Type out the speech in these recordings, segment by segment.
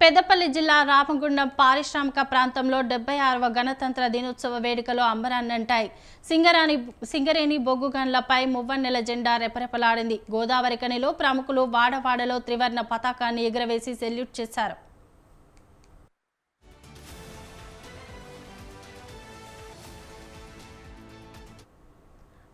పెద్దపల్లి జిల్లా రామగుండం పారిశ్రామిక ప్రాంతంలో 76వ గణతంత్ర దినోత్సవ వేడుకలు అంబరాన్నంటాయి. సింగరేణి బొగ్గు గన్లపై మువ్వన్నెల జెండా రెపరెపలాడింది. గోదావరి కనిలో ప్రముఖులు వాడవాడలో త్రివర్ణ పతాకాన్ని ఎగురవేసి సెల్యూట్ చేశారు.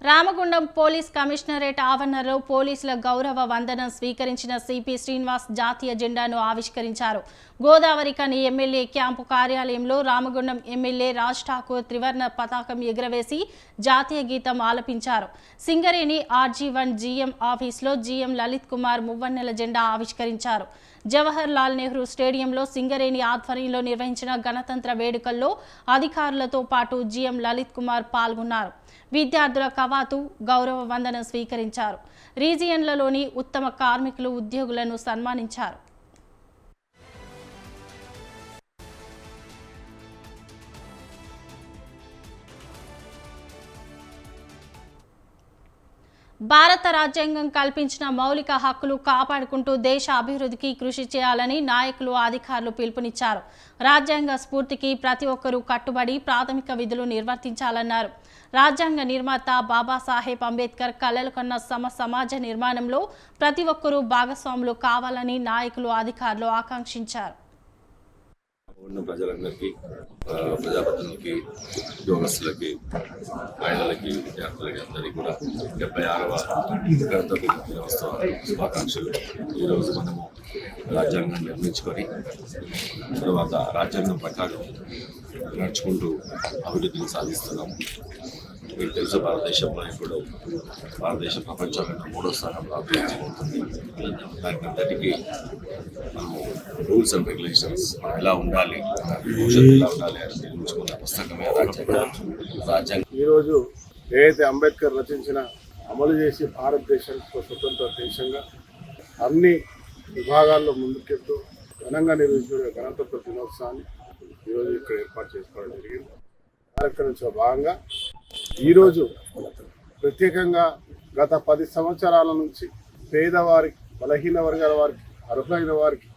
రామగుండం పోలీస్ కమిషనరేట్ ఆవరణలో పోలీసుల గౌరవ వందనం స్వీకరించిన సిపి శ్రీనివాస్ జాతీయ జెండాను ఆవిష్కరించారు. గోదావరి కని ఎమ్మెల్యే క్యాంపు కార్యాలయంలో రామగుండం ఎమ్మెల్యే రాజ్ ఠాకూర్ త్రివర్ణ పతాకం ఎగురవేసి జాతీయ గీతం ఆలపించారు. సింగరేణి RG1 GM ఆఫీసులో GM లలిత్ కుమార్ మువ్వన్నెల జెండా ఆవిష్కరించారు. జవహర్ లాల్ నెహ్రూ స్టేడియంలో సింగరేణి ఆధ్వర్యంలో నిర్వహించిన గణతంత్ర వేడుకల్లో అధికారులతో పాటు GM లలిత్ కుమార్ పాల్గొన్నారు. విద్యార్థుల కవాతు గౌరవ వందనం స్వీకరించారు. రీజియన్లలోని ఉత్తమ కార్మికులు ఉద్యోగులను సన్మానించారు. భారత రాజ్యాంగం కల్పించిన మౌలిక హక్కులు కాపాడుకుంటూ దేశ అభివృద్ధికి కృషి చేయాలని నాయకులు అధికారులు పిలుపునిచ్చారు. రాజ్యాంగ స్ఫూర్తికి ప్రతి ఒక్కరూ కట్టుబడి ప్రాథమిక విధులు నిర్వర్తించాలన్నారు. రాజ్యాంగ నిర్మాత బాబాసాహెబ్ అంబేద్కర్ కలలు కన్న సమాజ నిర్మాణంలో ప్రతి ఒక్కరూ భాగస్వాములు కావాలని నాయకులు అధికారులు ఆకాంక్షించారు. ప్రజలందరికీ, ప్రజాప్రతినిధులకి, ఉద్యోగస్తులకి, మహిళలకి, విద్యార్థులకి అందరికీ కూడా 76వ గణతంత్ర దినోత్సవ శుభాకాంక్షలు. ఈరోజు మనము రాజ్యాంగాన్ని నిర్మించుకొని తర్వాత రాజ్యాంగం ప్రకారం నడుచుకుంటూ అభివృద్ధిని సాధిస్తున్నాము. మీకు తెలుసు, భారతదేశంలో ఇప్పుడు భారతదేశం ప్రపంచంలో 3వ స్థానంలో అభివృద్ధి అవుతుంది. దానికి అందరికీ మనము రూల్స్ అండ్ రెగ్యులేషన్స్ ఎలా ఉండాలి, భవిష్యత్తు ఎలా ఉండాలి అని నిర్మించుకున్న పుస్తకమే రాజ్యాంగం. ఈరోజు ఏదైతే అంబేద్కర్ రచించిన అమలు చేసి భారతదేశానికి స్వతంత్ర దేశంగా అన్ని విభాగాల్లో ముందుకెళ్తూ ఘనంగా నిర్వహించిన గణతంత్ర దినోత్సవాన్ని ఈరోజు ఇక్కడ ఏర్పాటు చేసుకోవడం జరిగింది. కార్యక్రమంలో భాగంగా ఈరోజు ప్రత్యేకంగా గత 10 సంవత్సరాల నుంచి పేదవారికి, బలహీన వర్గాల వారికి, అర్హులైన వారికి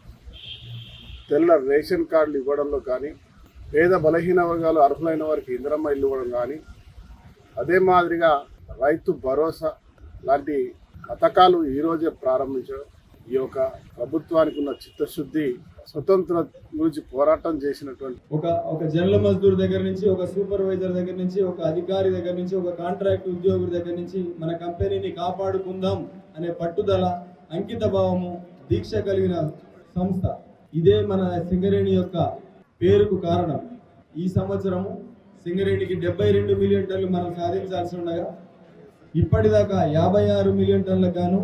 తెల్ల రేషన్ కార్డులు ఇవ్వడంలో కానీ, పేద బలహీన వర్గాలు అర్హులైన వారికి ఇందిరమ్మ ఇల్లు ఇవ్వడం కానీ, అదే మాదిరిగా రైతు భరోసా లాంటి పథకాలు ఈరోజే ప్రారంభించడం ఈ యొక్క ప్రభుత్వానికి ఉన్న చిత్తశుద్ధి, స్వతంత్ర గురించి పోరాటం చేసినటువంటి ఒక జనరల్ మజ్దూర్ దగ్గర నుంచి, ఒక సూపర్వైజర్ దగ్గర నుంచి, ఒక అధికారి దగ్గర నుంచి, ఒక కాంట్రాక్ట్ ఉద్యోగుల దగ్గర నుంచి మన కంపెనీని కాపాడుకుందాం అనే పట్టుదల, అంకిత భావము, దీక్ష కలిగిన సంస్థ. ఇదే మన సింగరేణి యొక్క పేరుకు కారణం. ఈ సంవత్సరము సింగరేణికి 72 మిలియన్ టన్నులు మనం సాధించాల్సి ఉండగా ఇప్పటిదాకా 56 మిలియన్ టన్నులకు గాను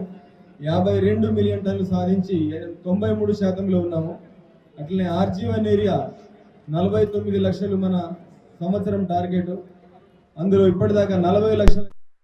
52 మిలియన్ టన్నులు సాధించి 93% ఉన్నాము. అట్లనే RG1 ఏరియా 49 లక్షలు మన సంవత్సరం టార్గెట్. అందులో ఇప్పటిదాకా 40 లక్షలు